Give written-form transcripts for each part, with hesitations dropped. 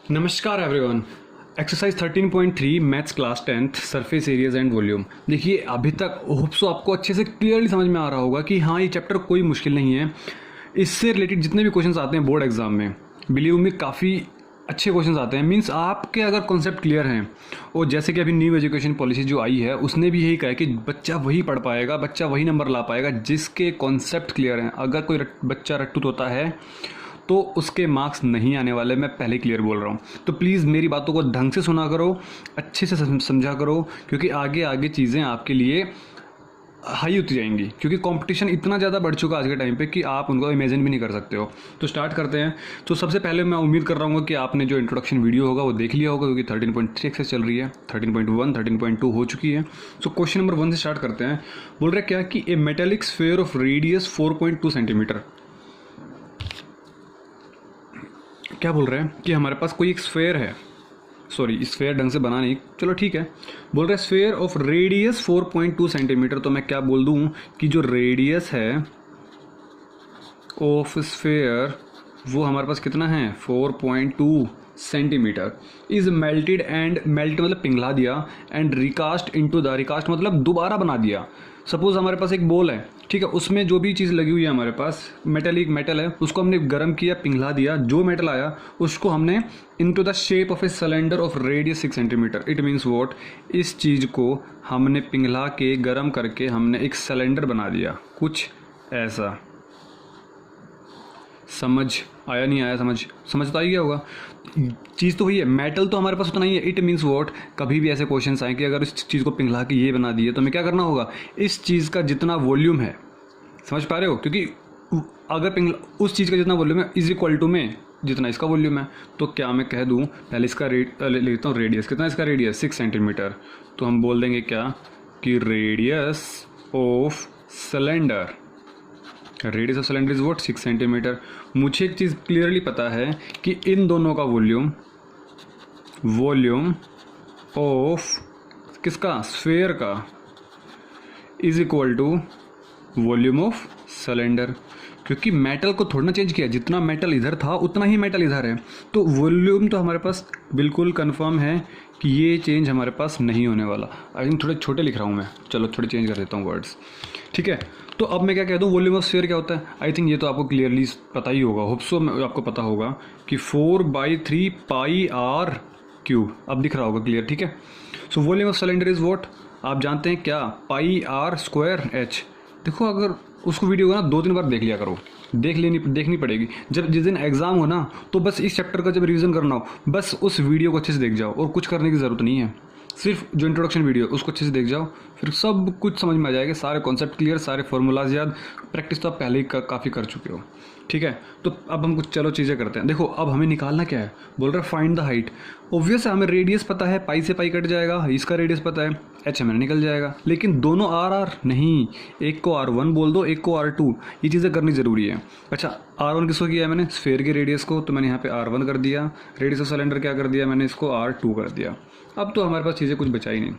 नमस्कार everyone. Exercise 13.3 maths class 10th surface areas and volume. देखिए अभी तक होप सो आपको अच्छे से क्लियरली समझ में आ रहा होगा कि हाँ ये चैप्टर कोई मुश्किल नहीं है। इससे रिलेटेड जितने भी क्वेश्चंस आते हैं बोर्ड एग्जाम में, बिलीव मी काफ़ी अच्छे क्वेश्चंस आते हैं। मींस आपके अगर कॉन्सेप्ट क्लियर हैं, और जैसे कि अभी न्यू एजुकेशन पॉलिसी जो आई है उसने भी यही कहा है कि बच्चा वही पढ़ पाएगा, बच्चा वही नंबर ला पाएगा जिसके कॉन्सेप्ट क्लियर हैं। अगर कोई बच्चा रट्टू तोता है तो उसके मार्क्स नहीं आने वाले, मैं पहले क्लियर बोल रहा हूँ। तो प्लीज़ मेरी बातों को ढंग से सुना करो, अच्छे से समझा करो, क्योंकि आगे आगे चीज़ें आपके लिए हाई होती जाएंगी, क्योंकि कंपटीशन इतना ज़्यादा बढ़ चुका है आज के टाइम पे कि आप उनको इमेजिन भी नहीं कर सकते हो। तो स्टार्ट करते हैं। तो सबसे पहले मैं उम्मीद कर रहा हूँ कि आपने जो इंट्रोडक्शन वीडियो होगा वो देख लिया होगा, क्योंकि 13.3 एक्सेस चल रही है, 13.1 13.2 हो चुकी है। सो क्वेश्चन नंबर 1 से स्टार्ट करते हैं। बोल रहे क्या कि a metallic sphere of radius 4.2 centimetre. क्या बोल रहे हैं कि हमारे पास कोई एक स्फेयर है, सॉरी स्फेयर ढंग से बना नहीं, चलो ठीक है। बोल रहे हैं स्फेयर ऑफ रेडियस 4.2 सेंटीमीटर। तो मैं क्या बोल दूं कि जो रेडियस है ऑफ स्फेयर वो हमारे पास कितना है 4.2 centimetre. Is melted and melt मतलब पिघला दिया, and recast into the, recast मतलब दोबारा बना दिया। सपोज हमारे पास एक बॉल है, ठीक है, उसमें जो भी चीज़ लगी हुई है हमारे पास मेटल है, उसको हमने गर्म किया, पिघला दिया, जो मेटल आया उसको हमने into the shape of a cylinder of radius 6 centimetre. It means what, इस चीज़ को हमने पिघला के गर्म करके हमने एक सिलेंडर बना दिया, कुछ ऐसा। समझ आया नहीं आया? समझ तो आ गया होगा। चीज़ तो वही है, मेटल तो हमारे पास उतना ही है। इट मीन्स वॉट, कभी भी ऐसे क्वेश्चन आए कि अगर इस चीज़ को पिघला के ये बना दिए तो हमें क्या करना होगा, इस चीज़ का जितना वॉल्यूम है, समझ पा रहे हो, क्योंकि अगर उस चीज़ का जितना वॉल्यूम है इज इक्वल टू में जितना इसका वॉल्यूम है। तो क्या मैं कह दूँ, पहले इसका लेता हूँ रेडियस, कितना इसका रेडियस 6 सेंटीमीटर। तो हम बोल देंगे क्या कि radius of cylinder, radius of cylinder is what 6 centimetre. मुझे एक चीज़ क्लियरली पता है कि इन दोनों का वॉल्यूम ऑफ किसका, स्फेयर का, is equal to volume of cylinder. क्योंकि मेटल को थोड़ा ना चेंज किया, जितना मेटल इधर था उतना ही मेटल इधर है। तो वॉल्यूम तो हमारे पास बिल्कुल कंफर्म है कि ये चेंज हमारे पास नहीं होने वाला। आई थिंक थोड़े छोटे लिख रहा हूँ मैं, चलो थोड़े चेंज कर देता हूँ वर्ड्स, ठीक है। तो अब मैं क्या कह दूँ, वॉल्यूम ऑफ स्फीयर क्या होता है। आई थिंक ये तो आपको क्लियरली पता ही होगा, होप सो आपको पता होगा कि 4/3 पाई आर क्यूब। अब दिख रहा होगा क्लियर, ठीक है। So volume of cylinder is what, आप जानते हैं क्या, पाई आर स्क्वायर एच। देखो अगर उसको वीडियो को ना 2-3 बार देख लिया करो, देखनी पड़ेगी। जब जिस दिन एग्जाम हो ना, तो बस इस चैप्टर का जब रिवीजन करना हो, बस उस वीडियो को अच्छे से देख जाओ, और कुछ करने की ज़रूरत नहीं है। सिर्फ जो इंट्रोडक्शन वीडियो उसको अच्छे से देख जाओ, फिर सब कुछ समझ में आ जाएगा, सारे कॉन्सेप्ट क्लियर, सारे फॉर्मूलाज याद। प्रैक्टिस तो आप पहले ही काफ़ी कर चुके हो, ठीक है। तो अब हम कुछ चलो चीज़ें करते हैं। देखो अब हमें निकालना क्या है, बोल रहा है फाइंड द हाइट। ऑब्वियस है, हमें रेडियस पता है, पाई से पाई कट जाएगा, इसका रेडियस पता है, एच हमें निकल जाएगा। लेकिन दोनों आर नहीं, एक को R1 बोल दो, एक को R2, ये चीज़ें करनी ज़रूरी है। अच्छा R1 किसको किया है मैंने, स्फेयर के रेडियस को, तो मैंने यहाँ पे R1 कर दिया। रेडियस ऑफ सिलेंडर क्या कर दिया मैंने, इसको R2 कर दिया। अब तो हमारे पास चीज़ें कुछ बचाई नहीं,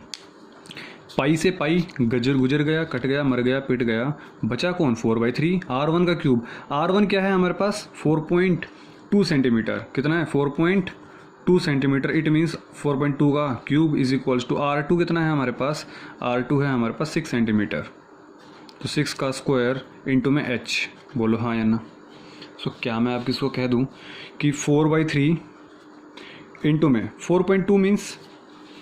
पाई से पाई गुजर गया, कट गया, मर गया, पिट गया, बचा कौन 4/3 R1 का क्यूब। R1 क्या है हमारे पास 4.2 सेंटीमीटर। कितना है 4.2 सेंटीमीटर। इट मीन्स 4.2 का cube is equals to R2 कितना है हमारे पास, R2 है हमारे पास 6 सेंटीमीटर। तो 6 का स्क्वायर इंटू में h, बोलो हाँ या ना। सो क्या मैं आप किसको कह दूँ कि 4/3 इंटू में 4.2 मीन्स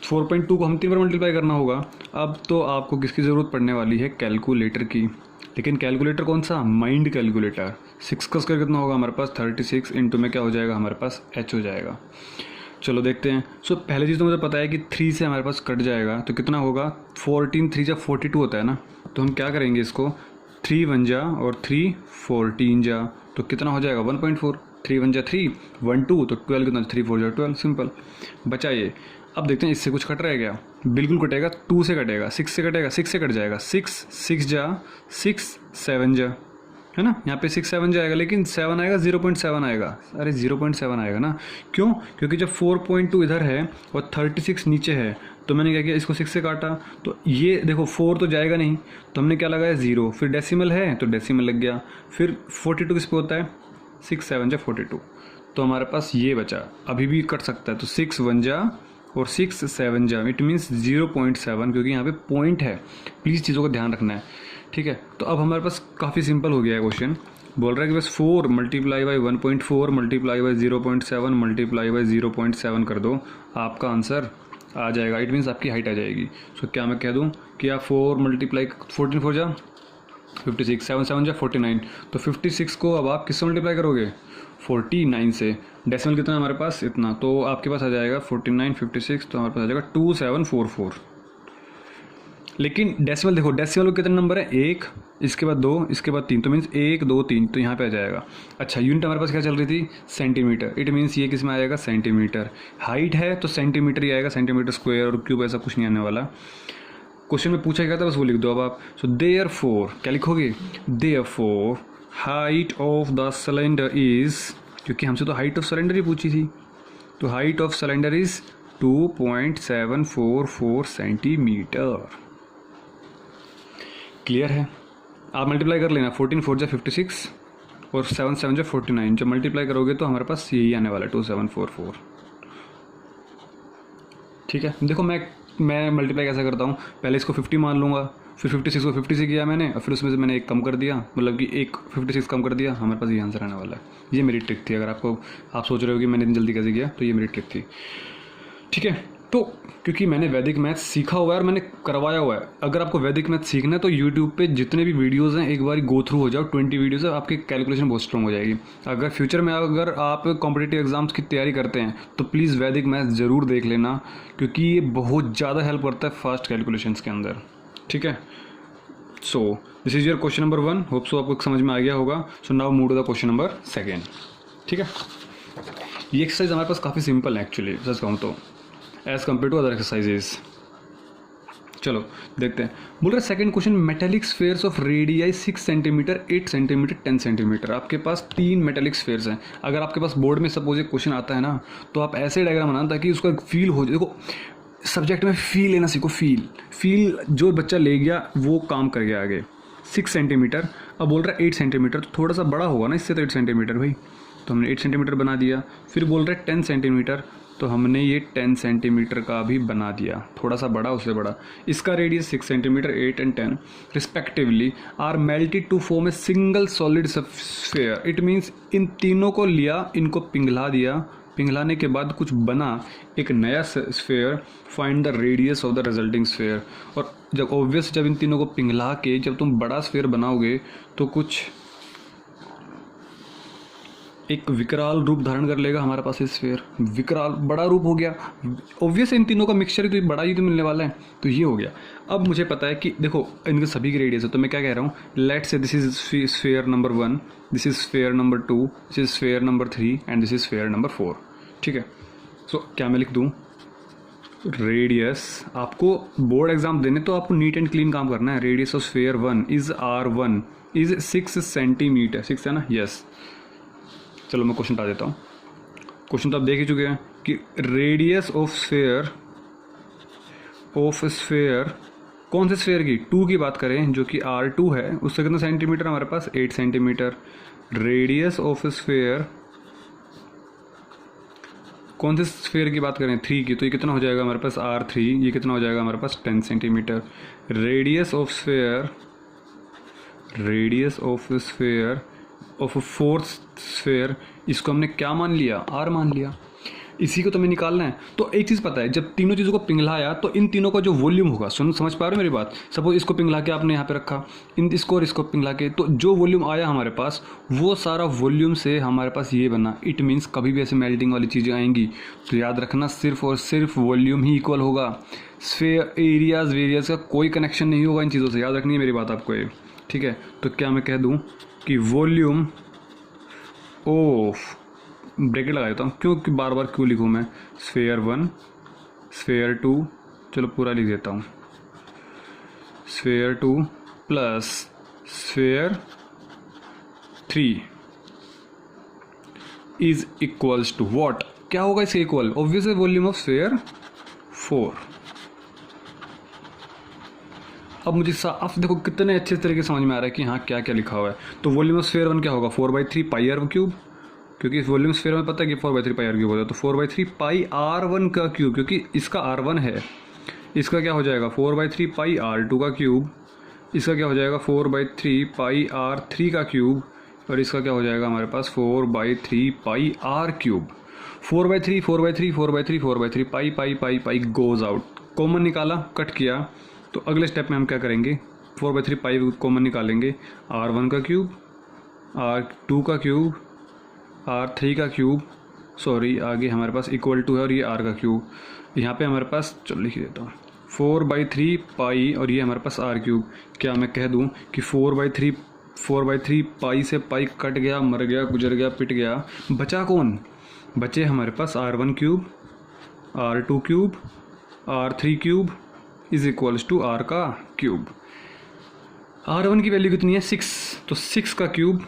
4.2 को हम 3 बार मल्टीप्लाई करना होगा। अब तो आपको किसकी ज़रूरत पड़ने वाली है, कैलकुलेटर की। लेकिन कैलकुलेटर कौन सा, माइंड कैलकुलेटर। 6 का स्क्वायर कितना होगा हमारे पास 36, इंटू में क्या हो जाएगा हमारे पास h हो जाएगा। चलो देखते हैं। सो पहली चीज़ तो मुझे पता है कि 3 से हमारे पास कट जाएगा, तो कितना होगा 14, 3 जा 42 होता है ना। तो हम क्या करेंगे, इसको 3 1 जा और 3 14 जा, तो कितना हो जाएगा 1.4। 3 1 जा 3, 1 2, तो 12 कितना 3 4 जा 12, सिंपल। बचाइए। अब देखते हैं इससे कुछ कट रह गया, बिल्कुल कटेगा, 2 से कटेगा, 6 से कटेगा, 6 से कट जाएगा, 6 जा 6 7 जा, है ना। यहाँ पे 6 7 जाएगा, लेकिन 7 आएगा 0.7 आएगा। अरे 0.7 आएगा ना, क्यों, क्योंकि जब 4.2 इधर है और 36 नीचे है, तो मैंने क्या किया, इसको 6 से काटा, तो ये देखो 4 तो जाएगा नहीं, तो हमने क्या लगाया 0, फिर डेसिमल है तो डेसिमल लग गया, फिर 42 किस पे होता है 6 7 जा 42, तो हमारे पास ये बचा, अभी भी कट सकता है, तो 6 1 जा और 6 7 जा, इट मीन्स 0.7, क्योंकि यहाँ पे पॉइंट है, प्लीज़ चीज़ों का ध्यान रखना है, ठीक है। तो अब हमारे पास काफ़ी सिंपल हो गया है क्वेश्चन, बोल रहा है कि बस 4 multiply by 1.4 multiply by 0.7 multiply by 0.7 कर दो, आपका आंसर आ जाएगा, इट मीन्स आपकी हाइट आ जाएगी। सो क्या मैं कह दूँ कि आप 4 मल्टीप्लाई 14 4 जा 56, 7 7 जा 49, तो 56 को अब आप किससे मल्टीप्लाई करोगे, 49 से, डेसिमल कितना हमारे पास, इतना, तो आपके पास आ जाएगा 49 56, तो हमारे पास आ जाएगा 2744। लेकिन डेसिमल देखो, डेसिमल में कितने नंबर है, 1, इसके बाद 2, इसके बाद 3, तो मीन्स 1 2 3, तो यहाँ पे आ जाएगा। अच्छा, यूनिट हमारे पास क्या चल रही थी, सेंटीमीटर, इट मीन्स ये किस में आएगा, सेंटीमीटर। हाइट है तो सेंटीमीटर ही आएगा, सेंटीमीटर स्क्वायर और क्यूब ऐसा कुछ नहीं आने वाला। क्वेश्चन में पूछा गया था, बस वो लिख दो अब आप। सो देयरफॉर क्या लिखोगे, therefore height of the cylinder is, क्योंकि हमसे तो हाइट ऑफ सिलेंडर ही पूछी थी, तो height of cylinder is 2.744 centimetre. Clear है, आप मल्टीप्लाई कर लेना, 14 4 जा 56 और 7 7 जा 49, जब मल्टीप्लाई करोगे तो हमारे पास यही आने वाला है 2744। ठीक है, देखो मैं मल्टीप्लाई कैसे करता हूँ, पहले इसको 50 मान लूँगा, फिर 56 को 50 से किया मैंने, और फिर उसमें से मैंने एक कम कर दिया, मतलब कि एक 56 कम कर दिया, हमारे पास ये आंसर आने वाला है। ये मेरी ट्रिक थी, अगर आप सोच रहे हो कि मैंने इतनी जल्दी कैसे किया, तो ये मेरी ट्रिक थी, ठीक है। तो क्योंकि मैंने वैदिक मैथ सीखा हुआ है और मैंने करवाया हुआ है, अगर आपको वैदिक मैथ सीखना है तो यूट्यूब पे जितने भी वीडियोस हैं एक बार गो थ्रू हो जाओ, 20 वीडियोस है, आपकी कैलकुलेशन बहुत स्ट्रॉन्ग हो जाएगी। अगर फ्यूचर में अगर आप कॉम्पिटिटिव एग्जाम्स की तैयारी करते हैं तो प्लीज़ वैदिक मैथ ज़रूर देख लेना, क्योंकि ये बहुत ज़्यादा हेल्प करता है फास्ट कैलकुलेशंस के अंदर, ठीक है। So this is your question number 1, hope so आपको समझ में आ गया होगा। So now move to the question number 2, ठीक है। ये एक्सरसाइज हमारे पास काफ़ी सिंपल है एक्चुअली, सच कहूँ तो, as compare to other exercises. चलो देखते हैं, बोल रहे second question, metallic spheres of radii 6 centimetre 8 centimetre 10 centimetre. आपके पास 3 मेटेलिक स्फेयर्स हैं। अगर आपके पास बोर्ड में सपोज एक क्वेश्चन आता है ना, तो आप ऐसे डायग्राम बनाना ताकि उसका फील हो जाए। देखो सब्जेक्ट में फील लेना सीखो, फील जो बच्चा ले गया वो काम कर गया आगे। 6 सेंटीमीटर, अब बोल रहा है 8 सेंटीमीटर, तो थोड़ा सा बड़ा होगा ना इससे, तो 8 सेंटीमीटर भाई, तो हमने 8 सेंटीमीटर बना दिया। फिर बोल रहे हैं 10 सेंटीमीटर, तो हमने ये 10 सेंटीमीटर का भी बना दिया, थोड़ा सा बड़ा उससे बड़ा। इसका radius 6 centimetre 8 and 10 respectively are melted to form a single solid sphere. It means इन तीनों को लिया, इनको पिघला दिया, पिघलाने के बाद कुछ बना एक नया sphere. Find the radius of the resulting sphere. और जब ऑब्वियस जब इन तीनों को पिघला के जब तुम बड़ा स्फेयर बनाओगे तो कुछ एक विकराल रूप धारण कर लेगा हमारे पास ये स्फेयर, विकराल बड़ा रूप हो गया। ऑब्वियस इन तीनों का मिक्सचर ही तो बड़ा ही तो मिलने वाला है, तो ये हो गया। अब मुझे पता है कि देखो इनके सभी की रेडियस है, तो मैं क्या कह रहा हूँ, let's say this is sphere number 1, this is sphere number 2, this is sphere number 3 and this is sphere number 4, ठीक है। सो क्या मैं लिख दूँ, रेडियस, आपको बोर्ड एग्जाम देने तो आपको नीट एंड क्लीन काम करना है। Radius of sphere 1 is R1 is 6 centimetre, 6 है ना, यस। चलो मैं क्वेश्चन बता देता हूँ। क्वेश्चन तो आप देख ही चुके हैं कि रेडियस ऑफ स्फेयर कौन से स्फेयर की, 2 की बात करें जो कि R2 है, उससे कितना सेंटीमीटर हमारे पास, 8 सेंटीमीटर। रेडियस ऑफ स्फेयर कौन से स्फेयर की बात करें, 3 की, तो ये कितना हो जाएगा हमारे पास R3, ये कितना हो जाएगा हमारे पास 10 centimetre. Radius of sphere of fourth sphere, इसको हमने क्या मान लिया, R मान लिया। इसी को तो हमें निकालना है। तो एक चीज़ पता है, जब तीनों चीज़ों को पिघलाया तो इन तीनों का जो वॉल्यूम होगा, समझ पा रहे हो मेरी बात। सपोज इसको पिघला के आपने यहाँ पे रखा, इसको और इसको पिघला के, तो जो वॉल्यूम आया हमारे पास वो सारा वॉल्यूम से हमारे पास ये बना। इट मीन्स कभी भी ऐसे मेल्टिंग वाली चीज़ें आएंगी तो याद रखना सिर्फ और सिर्फ वॉल्यूम ही इक्वल होगा, स्फेयर एरियाज वेरियाज का कोई कनेक्शन नहीं होगा इन चीज़ों से, याद रखनी है मेरी बात आपको ये, ठीक है। तो क्या मैं कह दूँ कि वॉल्यूम ऑफ, ब्रैकेट लगा देता हूँ क्योंकि बार बार क्यों लिखूँ मैं, स्फेयर 1 स्फेयर 2, चलो पूरा लिख देता हूँ, sphere 2 plus sphere 3 is equals to what, क्या होगा इसके equal, obviously volume of sphere 4। अब मुझे साफ देखो कितने अच्छे तरीके से समझ में आ रहा है कि हाँ क्या क्या लिखा हुआ है। तो वॉल्यूम ऑफ स्फेयर 1 क्या होगा, 4/3 पाई r क्यूब, क्योंकि इस वॉल्यूम स्फीयर में पता है कि 4/3 पाई आर क्यूब होता है, तो 4/3 पाई R1 का क्यूब, क्योंकि इसका R1 है, इसका क्या हो जाएगा 4/3 पाई R2 का क्यूब, इसका क्या हो जाएगा 4/3 पाई R3 का क्यूब, और इसका क्या हो जाएगा हमारे पास 4/3 पाई R क्यूब। 4/3 4/3 4/3 4/3 पाई पाई पाई पाई गोज आउट, कॉमन निकाला, कट किया। तो अगले स्टेप में हम क्या करेंगे, 4/3 पाई कॉमन निकालेंगे, R1 का क्यूब, R2 का क्यूब, R3 का क्यूब, सॉरी आगे हमारे पास इक्वल टू है और ये R का क्यूब, यहाँ पे हमारे पास चलो लिख देता हूँ 4/3 पाई और ये हमारे पास R क्यूब। क्या मैं कह दूँ कि 4/3 पाई से पाई कट गया, मर गया, गुजर गया, पिट गया, बचा कौन, बचे हमारे पास R1 cube, R2 cube, R3 cube is equals to R का क्यूब। R1 की वैल्यू कितनी है 6, तो 6 का क्यूब।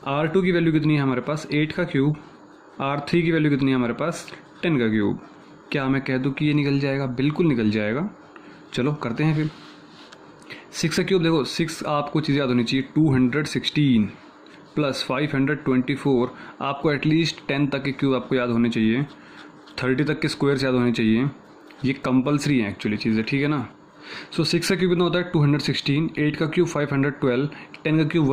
R2 की वैल्यू कितनी है हमारे पास 8 का क्यूब। R3 की वैल्यू कितनी है हमारे पास 10 का क्यूब। क्या मैं कह दूँ कि ये निकल जाएगा, बिल्कुल निकल जाएगा। चलो करते हैं फिर। 6 का क्यूब देखो, 6 आपको चीज़ याद होनी चाहिए, 216 प्लस 524, आपको एटलीस्ट 10 तक के क्यूब आपको याद होने चाहिए, 30 तक के स्क्वायर्स याद होने चाहिए, ये कंपलसरी है एक्चुअली चीज़ें, ठीक है ना। सो 6 का क्यूब कितना होता है 216, 8 का क्यूब 512, 10 का क्यूब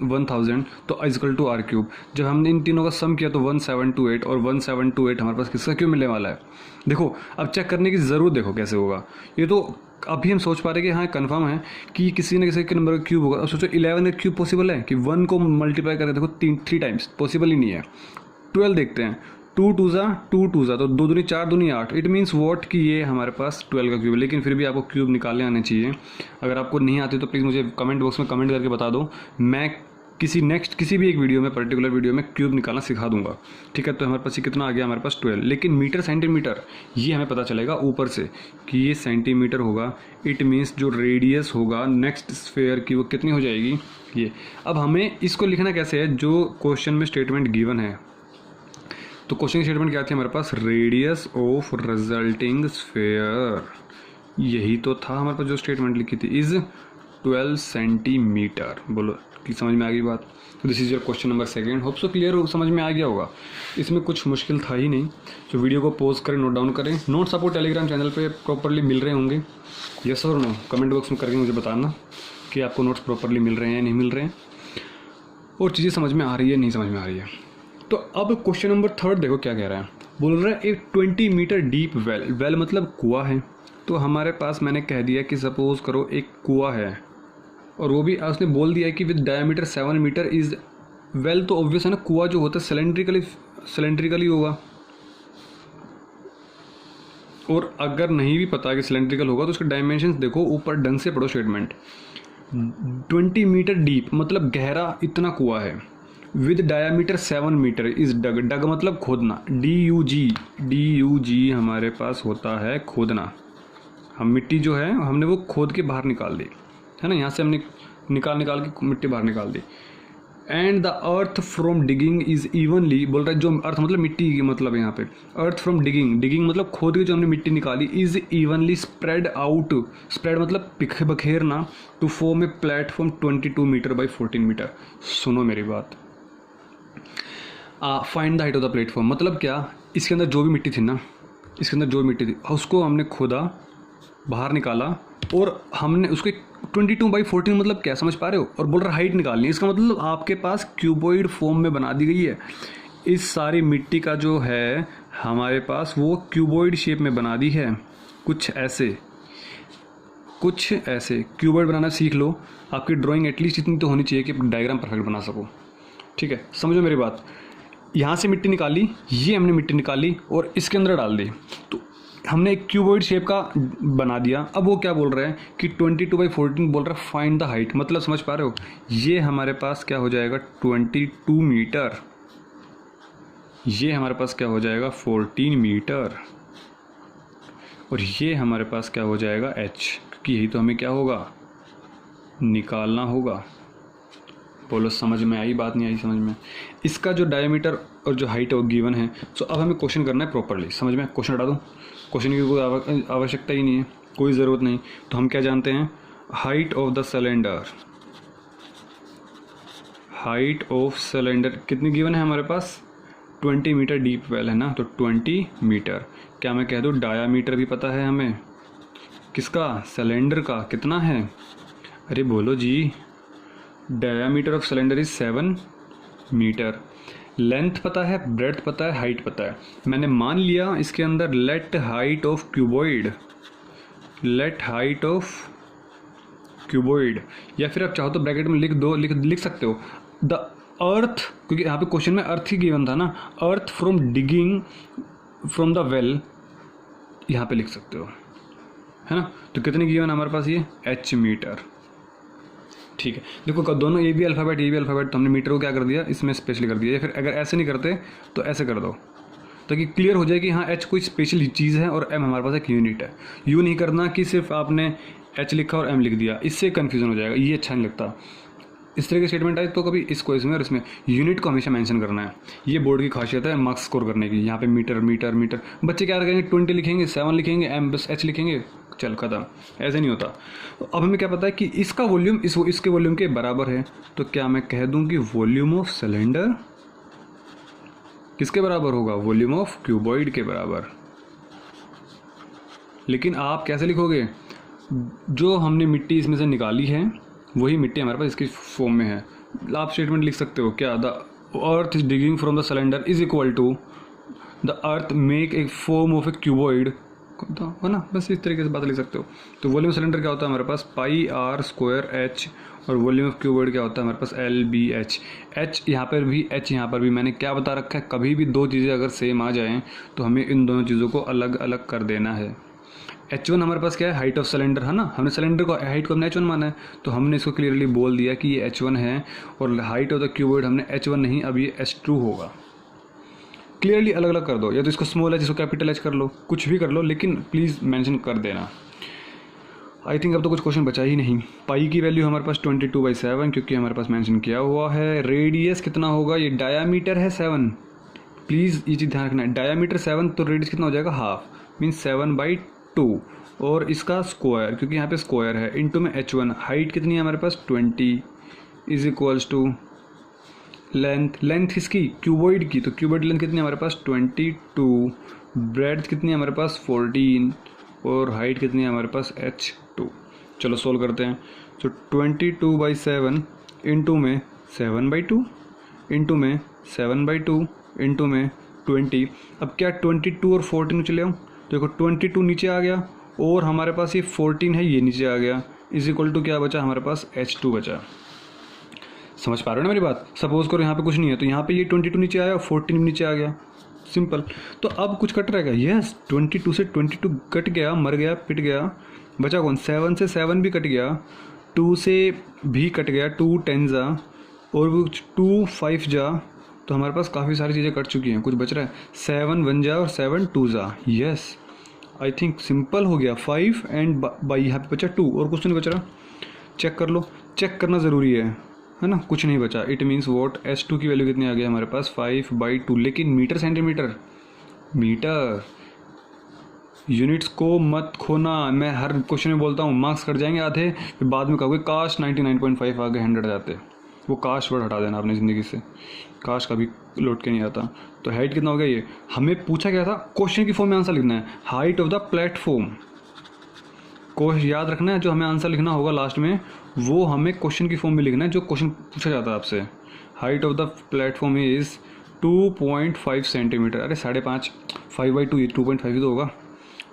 1000, तो इजकल टू R क्यूब। जब हमने इन तीनों का सम किया तो 1728, और 1728 हमारे पास किसका क्यूब मिलने वाला है। देखो अब चेक करने की ज़रूरत, देखो कैसे होगा ये, तो अभी हम सोच पा रहे हैं कि हाँ कंफर्म है कि किसी न किसी के नंबर का क्यूब होगा। अब सोचो 11 का क्यूब पॉसिबल है कि 1 को मल्टीप्लाई करके देखो 3 टाइम्स, पॉसिबल ही नहीं है। 12 देखते हैं, 2 2 ज़ा तो 2 दूनी 4 दूनी 8, इट मीन्स वॉट कि ये हमारे पास 12 का क्यूब है। लेकिन फिर भी आपको क्यूब निकालने आने चाहिए। अगर आपको नहीं आते तो प्लीज़ मुझे कमेंट बॉक्स में कमेंट करके बता दो, मैं किसी भी एक वीडियो में, पर्टिकुलर वीडियो में क्यूब निकालना सिखा दूंगा, ठीक है। तो हमारे पास ये कितना आ गया हमारे पास 12, लेकिन मीटर सेंटीमीटर ये हमें पता चलेगा ऊपर से कि ये सेंटीमीटर होगा। इट मीन्स जो रेडियस होगा नेक्स्ट स्फेयर की वो कितनी हो जाएगी ये। अब हमें इसको लिखना कैसे है, जो क्वेश्चन में स्टेटमेंट गिवन है, तो क्वेश्चन की स्टेटमेंट क्या थी हमारे पास, रेडियस ऑफ रिजल्टिंग स्फेयर, यही तो था हमारे पास जो स्टेटमेंट लिखी थी, इज़ 12 सेंटीमीटर। बोलो कि समझ में आ गई बात। तो this is your question number 2। Hope so clear हो, समझ में आ गया होगा, इसमें कुछ मुश्किल था ही नहीं। तो वीडियो को पॉज करें, नोट डाउन करें। नोट्स आपको टेलीग्राम चैनल पे प्रॉपरली मिल रहे होंगे, यस और नो, कमेंट बॉक्स में करके मुझे बताना कि आपको नोट्स प्रॉपरली मिल रहे हैं या नहीं मिल रहे हैं, और चीज़ें समझ में आ रही है नहीं समझ में आ रही है। तो अब क्वेश्चन नंबर 3 देखो क्या कह रहा है, बोल रहा है एक 20 मीटर डीप वेल मतलब कुआं है। तो हमारे पास मैंने कह दिया कि सपोज करो एक कुआं है, और वो भी उसने बोल दिया है कि with diameter 7 metre is well, तो ऑब्वियस है ना, कुआं जो होता है सिलेंड्रिकली होगा। और अगर नहीं भी पता कि सिलेंड्रिकल होगा तो उसके डायमेंशंस देखो, ऊपर ढंग से पढ़ो स्टेटमेंट। 20 मीटर डीप मतलब गहरा इतना कुआं है, with diameter 7 metre is dug मतलब खोदना, DUG हमारे पास होता है खोदना। हम मिट्टी जो है हमने वो खोद के बाहर निकाल दी है ना, यहाँ से हमने निकाल के मिट्टी बाहर निकाल दी। And the earth from digging is evenly, बोल रहा है जो अर्थ मतलब मिट्टी की मतलब यहाँ पे, अर्थ फ्रॉम डिगिंग मतलब खोद के जो हमने मिट्टी निकाली, is evenly spread out, spread मतलब बखेरना, to form a platform 22 metre by 14 metre. सुनो मेरी बात, find the height of the platform मतलब क्या, इसके अंदर जो भी मिट्टी थी ना, इसके अंदर जो मिट्टी थी उसको हमने खोदा, बाहर निकाला, और हमने उसके 22 बाई 14 मतलब क्या, समझ पा रहे हो। और बोल रहा हाइट निकालनी है, इसका मतलब आपके पास क्यूबॉइड फॉर्म में बना दी गई है। इस सारी मिट्टी का जो है हमारे पास वो क्यूबॉइड शेप में बना दी है, कुछ ऐसे क्यूबॉइड बनाना सीख लो। आपकी ड्राइंग एटलीस्ट इतनी तो होनी चाहिए कि डायग्राम परफेक्ट बना सको, ठीक है। समझो मेरी बात, यहाँ से मिट्टी निकाली, ये हमने मिट्टी निकाली और इसके अंदर डाल दी, तो हमने एक क्यूबॉइड शेप का बना दिया। अब वो क्या बोल रहा है कि 22 बाई 14 बोल रहा है फाइंड द हाइट, मतलब समझ पा रहे हो, ये हमारे पास क्या हो जाएगा 22 मीटर, ये हमारे पास क्या हो जाएगा 14 मीटर, और ये हमारे पास क्या हो जाएगा h, क्योंकि यही तो हमें क्या होगा निकालना होगा। बोलो समझ में आई बात, नहीं आई समझ में। इसका जो डायमीटर और जो हाइट है वो गिवन है। सो अब हमें क्वेश्चन करना है प्रॉपरली, समझ में। क्वेश्चन हटा दूँ, क्वेश्चन की कोई आवश्यकता ही नहीं है, कोई ज़रूरत नहीं। तो हम क्या जानते हैं, height of the cylinder, height of cylinder कितनी गिवन है हमारे पास, 20 मीटर डीप वेल है ना, तो 20 मीटर। क्या मैं कह दूँ डायामीटर भी पता है हमें, किसका, सिलेंडर का, कितना है, अरे बोलो जी, diameter of cylinder is 7 metre. Length पता है, ब्रेड्थ पता है, हाइट पता है। मैंने मान लिया इसके अंदर let height of cuboid, let height of cuboid, या फिर आप चाहो तो ब्रैकेट में लिख दो, लिख सकते हो द अर्थ, क्योंकि यहाँ पे क्वेश्चन में अर्थ ही गिवन था ना, अर्थ from digging from the well, यहाँ पे लिख सकते हो, है ना। तो कितने गिवन हमारे पास ये, h मीटर। ठीक है, देखो दोनों ये भी अल्फ़ाबेट, तो हमने मीटर को क्या कर दिया, इसमें स्पेशल कर दिया, या फिर अगर ऐसे नहीं करते तो ऐसे कर दो, ताकि क्लियर हो जाए कि हाँ h कोई स्पेशल चीज़ है और m हमारे पास एक यूनिट है। यूँ नहीं करना कि सिर्फ आपने h लिखा और m लिख दिया, इससे कन्फ्यूज़न हो जाएगा, ये अच्छा नहीं लगता। इस तरह की स्टेटमेंट आए तो कभी इसको इसमें और इसमें यूनिट को हमेशा मेंशन करना है, ये बोर्ड की खासियत है मार्क्स स्कोर करने की। यहाँ पे मीटर मीटर मीटर, बच्चे क्या करेंगे 20 लिखेंगे, 7 लिखेंगे, m बस h लिखेंगे, चल खत्म, ऐसे नहीं होता। अब हमें क्या पता है कि इसका वॉल्यूम इसके वॉल्यूम के बराबर है, तो क्या मैं कह दूं कि वॉल्यूम ऑफ सिलेंडर किसके बराबर होगा, वॉल्यूम ऑफ क्यूबॉइड के बराबर। लेकिन आप कैसे लिखोगे, जो हमने मिट्टी इसमें से निकाली है वही मिट्टी हमारे पास इसकी फॉर्म में है। आप स्टेटमेंट लिख सकते हो क्या, the earth is digging from the cylinder is equal to the earth make a form of a cuboid, है ना, बस इस तरीके से बात लिख सकते हो। तो वॉल्यूम सिलेंडर क्या होता है हमारे पास, पाई आर स्क्वायर एच, और वॉल्यूम ऑफ क्यूबॉइड क्या होता है हमारे पास, एल बी एच। एच यहाँ पर भी, एच यहाँ पर भी, मैंने क्या बता रखा है, कभी भी दो चीज़ें अगर सेम आ जाएँ तो हमें इन दोनों चीज़ों को अलग अलग कर देना है। h1 हमारे पास क्या है, हाइट ऑफ सिलेंडर, है ना, हमने सिलेंडर को हाइट को हमने h1 माना है, तो हमने इसको क्लियरली बोल दिया कि ये h1 है, और हाइट ऑफ द क्यूबॉइड हमने h1 नहीं, अब ये h2 होगा। क्लियरली अलग अलग कर दो, या तो इसको स्मॉल h इसको कैपिटल h कर लो, कुछ भी कर लो, लेकिन प्लीज़ मेंशन कर देना। आई थिंक अब तो कुछ क्वेश्चन बचा ही नहीं। पाई की वैल्यू हमारे पास 22/7, क्योंकि हमारे पास मेंशन किया हुआ है। रेडियस कितना होगा, ये डायामीटर है 7, प्लीज़ ये चीज़ ध्यान रखना है, डायामीटर 7 तो रेडियस कितना हो जाएगा, हाफ, मीन्स 7/2, और इसका स्क्वायर, क्योंकि यहाँ पे स्क्वायर है, इनटू में h1, हाइट कितनी है हमारे पास 20, इज इक्वल्स टू लेंथ इसकी क्यूबॉइड की, तो क्यूबॉइड लेंथ कितनी है हमारे पास 22, ब्रेड्थ कितनी है हमारे पास 14, और हाइट कितनी है हमारे पास h2। चलो सोल्व करते हैं। तो 22/7 इंटू में 7/2 इंटू में 7/2 इंटू में 20। अब क्या 22 और 14 चले आओ, देखो 22 नीचे आ गया, और हमारे पास ये 14 है, ये नीचे आ गया, इज इक्वल टू क्या बचा हमारे पास, h2 बचा। समझ पा रहे हो ना मेरी बात। सपोज करो यहाँ पे कुछ नहीं है, तो यहाँ पे ये 22 नीचे आया और 14 नीचे आ गया, सिंपल। तो अब कुछ कट रहेगा, यस 22 से 22 कट गया, मर गया, पिट गया, बचा कौन, 7 से 7 भी कट गया, 2 से भी कट गया, 2 10 जा, और 2 5 जा, तो हमारे पास काफ़ी सारी चीज़ें कट चुकी हैं, कुछ बच रहा है, 7 1 जा और 7 2 जा, यस आई थिंक सिंपल हो गया। 5 एंड बाई यहाँ पे बचा 2, और कुछ तो नहीं बच रहा, चेक कर लो, चेक करना ज़रूरी है ना, कुछ नहीं बचा। इट मीन्स वॉट, h2 की वैल्यू कितनी आ गई हमारे पास 5/2, लेकिन मीटर सेंटीमीटर, मीटर, यूनिट्स को मत खोना। मैं हर क्वेश्चन में बोलता हूँ मार्क्स कट जाएंगे आधे, फिर बाद में कहोगे काश 99.5 आगे 100 जाते, वो काश वर्ड हटा देना अपनी ज़िंदगी से, काश कभी लौट के नहीं आता। तो हाइट कितना हो गया, ये हमें पूछा गया था, क्वेश्चन की फॉर्म में आंसर लिखना है, हाइट ऑफ द प्लेटफॉर्म को याद रखना है, जो हमें आंसर लिखना होगा लास्ट में वो हमें क्वेश्चन की फॉर्म में लिखना है, जो क्वेश्चन पूछा जाता है आपसे। Height of the platform is 2.5 centimetre, अरे 5.5, 5/2, ये 2.5 ही तो होगा,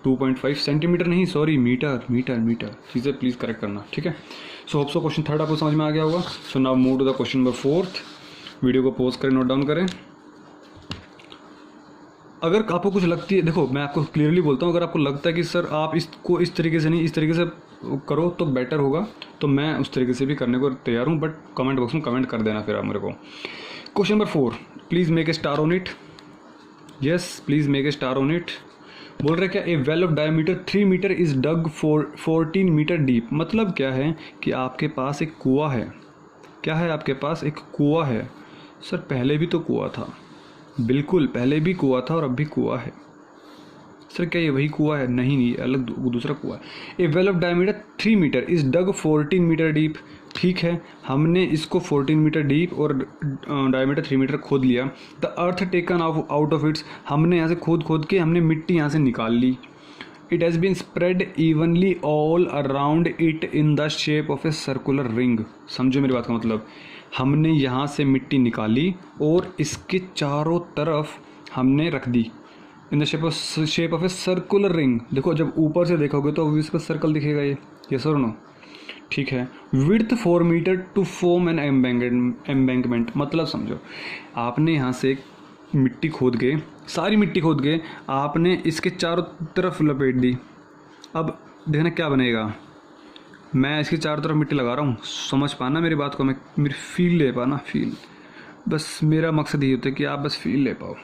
2.5 सेंटीमीटर नहीं, सॉरी मीटर मीटर मीटर, चीज़ें प्लीज़ करेक्ट करना, ठीक है। So hope so question third आपको समझ में आ गया होगा। So now move to the question number 4। Video को पॉज करें, नोट डाउन करें। अगर आपको कुछ लगती है, देखो मैं आपको क्लियरली बोलता हूँ, अगर आपको लगता है कि सर आप इसको इस तरीके से नहीं इस तरीके से करो तो बेटर होगा, तो मैं उस तरीके से भी करने को तैयार हूँ, बट कमेंट बॉक्स में कमेंट कर देना फिर आप मेरे को। Question number 4, please make a star on it, yes please make a star on it. बोल रहे क्या, a well of diameter 3 metre is dug 14 metre deep. मतलब क्या है कि आपके पास एक कुआं है, क्या है आपके पास, एक कुआं है। सर पहले भी तो कुआं था, बिल्कुल पहले भी कुआं था और अब भी कुआं है। सर क्या ये वही कुआं है, नहीं अलग दूसरा कुआं है। A well of diameter 3 metre is dug 14 metre deep. ठीक है, हमने इसको 14 मीटर डीप और डायमीटर 3 मीटर खोद लिया। The earth taken out of its, हमने यहाँ से खोद के हमने मिट्टी यहाँ से निकाल ली। It has been spread evenly all around it in the shape of a circular ring. समझो मेरी बात का मतलब, हमने यहाँ से मिट्टी निकाली और इसके चारों तरफ हमने रख दी in the shape of a circular ring. देखो जब ऊपर से देखोगे तो इस पर सर्कल दिखेगा ये, यस और नो? ठीक है। Width 4 metre to form an embankment, मतलब समझो आपने यहाँ से मिट्टी खोद के, सारी मिट्टी खोद के आपने इसके चारों तरफ लपेट दी। अब देखना क्या बनेगा। मैं इसके चारों तरफ मिट्टी लगा रहा हूँ, समझ पाना मेरी बात को, मैं मेरी फील ले पाना, फील। बस मेरा मकसद ये होता है कि आप बस फील ले पाओ।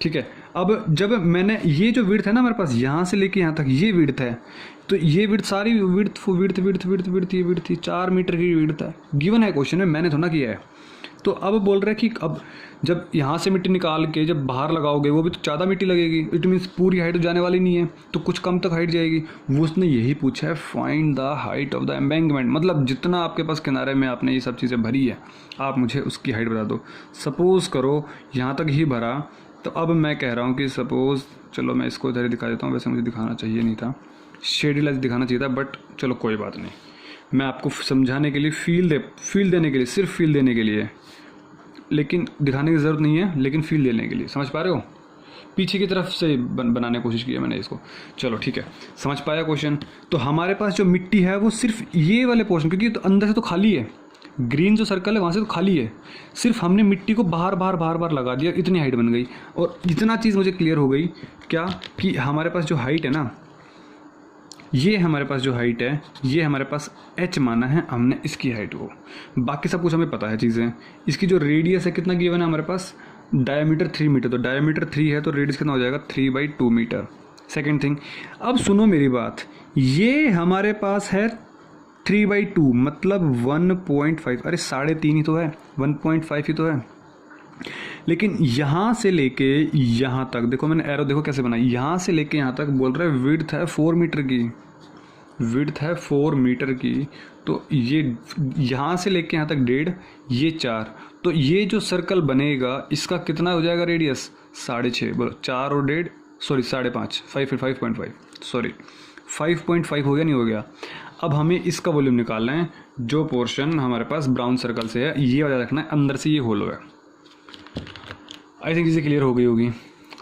ठीक है। अब जब मैंने ये जो विड्थ है ना हमारे पास, यहाँ से लेके यहाँ तक ये विड्थ है, तो ये विड्थ सारी विड्थ ये विड्थ थी 4 मीटर की विड्थ है। गिवन है क्वेश्चन में, मैंने थोड़ा किया है। तो अब बोल रहा है कि अब जब यहाँ से मिट्टी निकाल के जब बाहर लगाओगे वो भी तो ज़्यादा मिट्टी लगेगी। इट मीन्स पूरी हाइट तो जाने वाली नहीं है, तो कुछ कम तक हाइट जाएगी। वो उसने यही पूछा है, find the height of the embankment, मतलब जितना आपके पास किनारे में आपने ये सब चीज़ें भरी है, आप मुझे उसकी हाइट बता दो। सपोज़ करो यहाँ तक ही भरा, तो अब मैं कह रहा हूँ कि सपोज़, चलो मैं इसको इधर दिखा देता हूँ, वैसे मुझे दिखाना चाहिए नहीं था, शेडी लाइट दिखाना चाहिए था, बट चलो कोई बात नहीं। मैं आपको समझाने के लिए फील देने के लिए, सिर्फ फील देने के लिए, लेकिन दिखाने की ज़रूरत नहीं है, लेकिन फील देने के लिए, समझ पा रहे हो? पीछे की तरफ से बनाने की कोशिश की है मैंने इसको। चलो ठीक है, समझ पाया क्वेश्चन? तो हमारे पास जो मिट्टी है वो सिर्फ ये वाले पोर्शन, क्योंकि तो अंदर से तो खाली है, ग्रीन जो सर्कल है वहाँ से तो खाली है, सिर्फ हमने मिट्टी को बाहर लगा दिया, इतनी हाइट बन गई। और इतना चीज़ मुझे क्लियर हो गई क्या, कि हमारे पास जो हाइट है ना, ये हमारे पास जो हाइट है, ये हमारे पास h माना है हमने इसकी हाइट को, बाकी सब कुछ हमें पता है चीज़ें। इसकी जो रेडियस है कितना गिवन है हमारे पास, डायमीटर 3 मीटर, तो डायमीटर 3 है तो रेडियस कितना हो जाएगा 3/2 मीटर। सेकेंड थिंग, अब सुनो मेरी बात, ये हमारे पास है 3/2 मतलब 1.5, अरे 3.5 ही तो है, 1.5 ही तो है। लेकिन यहाँ से लेके यहाँ तक देखो, मैंने एरो देखो कैसे बनाई, यहाँ से लेके यहाँ तक बोल रहा है विड्थ है 4 मीटर की, विड्थ है 4 मीटर की। तो ये यहाँ से लेके यहाँ तक 1.5, ये 4, तो ये जो सर्कल बनेगा इसका कितना हो जाएगा रेडियस, 6.5, बोलो 4 और 1.5, सॉरी 5.5, 5.5, सॉरी 5.5 हो गया, नहीं हो गया। अब हमें इसका वॉल्यूम निकालना है, जो पोर्शन हमारे पास ब्राउन सर्कल से है ये वाला रखना है, अंदर से ये होलो है। आई थिंक चीज़ें क्लियर हो गई होगी।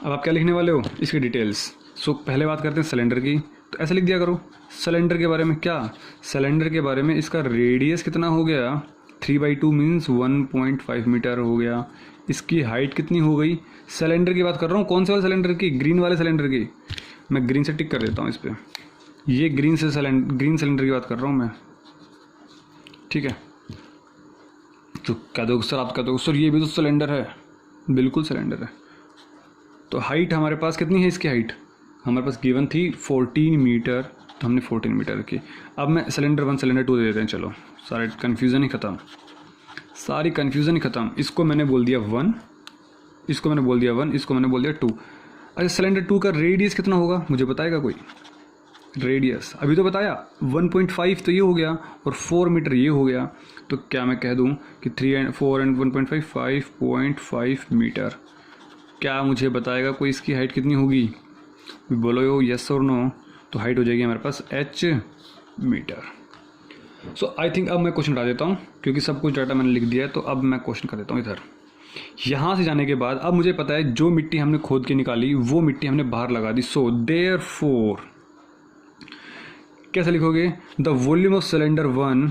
अब आप क्या लिखने वाले हो, इसकी डिटेल्स। सो पहले बात करते हैं सिलेंडर की, तो ऐसे लिख दिया करो सिलेंडर के बारे में। क्या सिलेंडर के बारे में, इसका रेडियस कितना हो गया, 3/2 मीन्स 1.5 मीटर हो गया। इसकी हाइट कितनी हो गई, सिलेंडर की बात कर रहा हूँ, कौन से वाले सिलेंडर की, ग्रीन वाले सिलेंडर की। मैं ग्रीन से टिक कर देता हूँ इस पर, ये ग्रीन सिलेंडर की बात कर रहा हूँ मैं, ठीक है। तो कह दो सर, आप कह दो सर ये भी तो सिलेंडर है, बिल्कुल सिलेंडर है। तो हाइट हमारे पास कितनी है, इसकी हाइट हमारे पास गिवन थी 14 मीटर, तो हमने 14 मीटर की। अब मैं सिलेंडर 1 सिलेंडर 2 दे देते हैं, चलो सारा कन्फ्यूज़न ही ख़त्म, सारी कन्फ्यूज़न ही ख़त्म। इसको मैंने बोल दिया 1, इसको मैंने बोल दिया 1, इसको मैंने बोल दिया 2। अच्छा सिलेंडर 2 का रेडियस कितना होगा, मुझे बताएगा कोई? रेडियस अभी तो बताया 1.5 तो ये हो गया, और 4 मीटर ये हो गया। तो क्या मैं कह दूं कि 3 and 4 and 1.5 5.5 मीटर। क्या मुझे बताएगा कोई इसकी हाइट कितनी होगी, बोलो यो यस और नो। तो हाइट हो जाएगी हमारे पास h metre. So I think अब मैं क्वेश्चन हटा देता हूँ, क्योंकि सब कुछ डाटा मैंने लिख दिया है। तो अब मैं क्वेश्चन कर देता हूँ इधर। यहाँ से जाने के बाद अब मुझे पता है जो मिट्टी हमने खोद के निकाली वो मिट्टी हमने बाहर लगा दी। सो देयरफॉर कैसे लिखोगे, the volume of cylinder 1